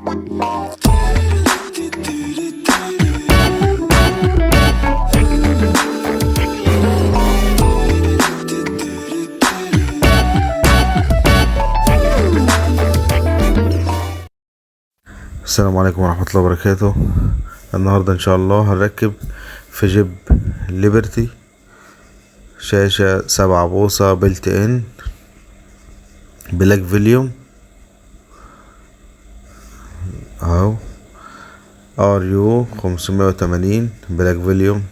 السلام عليكم ورحمة الله وبركاته. النهاردة ان شاء الله هنركب في جيب ليبرتي شاشة 7 بوصة بلت ان بلاك فيليوم اهو RU 580 بلاك فيليوم.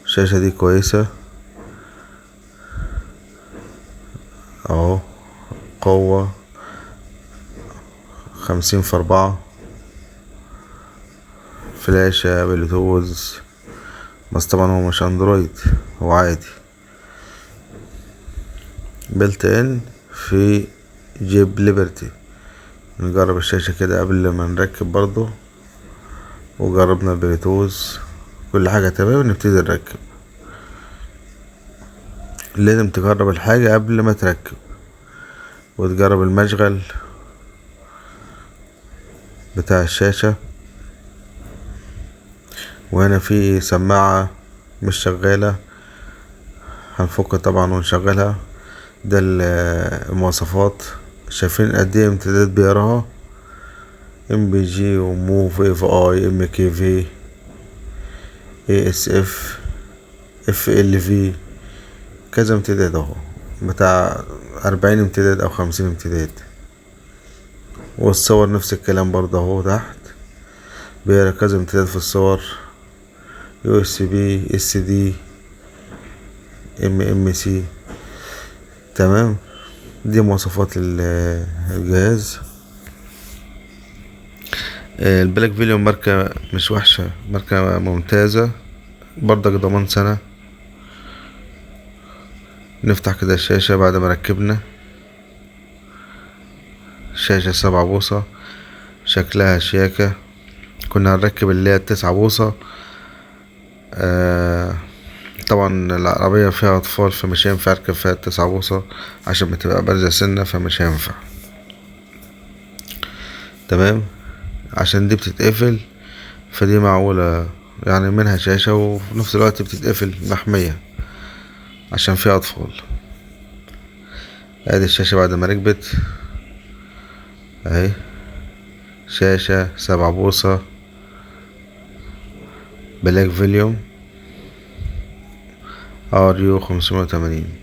الشاشة دي كويسة اهو، قوة 50 في 4، فلاشة بلوتوز، بس طبعا هو مش اندرويد، هو عادي بلت ان في جيب ليبرتي. نجرب الشاشة كده قبل ما نركب برضو، وجربنا البلوتوز كل حاجة تمام نبتدي نركب. لازم تجرب الحاجة قبل ما تركب وتجرب المشغل بتاع الشاشة. وهنا في سماعة مش شغالة، هنفكها طبعا ونشغلها. ده المواصفات، شايفين قد ايه امتداد بيقراها؟ MPG وموف AVI MKV ASF FLV، كذا امتداد اهو، بتاع 40 امتداد او 50 امتداد. والصور نفس الكلام برضه اهو، تحت بيقرا كذا امتداد في الصور، USB SD MMC. تمام، دي مواصفات الجهاز. البلاك فيليوم ماركة مش وحشة، ماركة ممتازة، برضك ضمان سنة. نفتح كده الشاشة بعد ما ركبنا. شاشة 7 بوصة شكلها شياكة. كنا هنركب اللي هي 9 بوصة، طبعا العربية فيها أطفال فمش هينفع أركب فيها 9 بوصة عشان بتبقى بارزة سنة، فمش هينفع. تمام، عشان دي بتتقفل، فدي معقولة يعني منها شاشة وفي نفس الوقت بتتقفل محمية عشان فيها أطفال. ادي الشاشة بعد ما ركبت اهي، شاشة 7 بوصة بلاك فيليوم RU 580.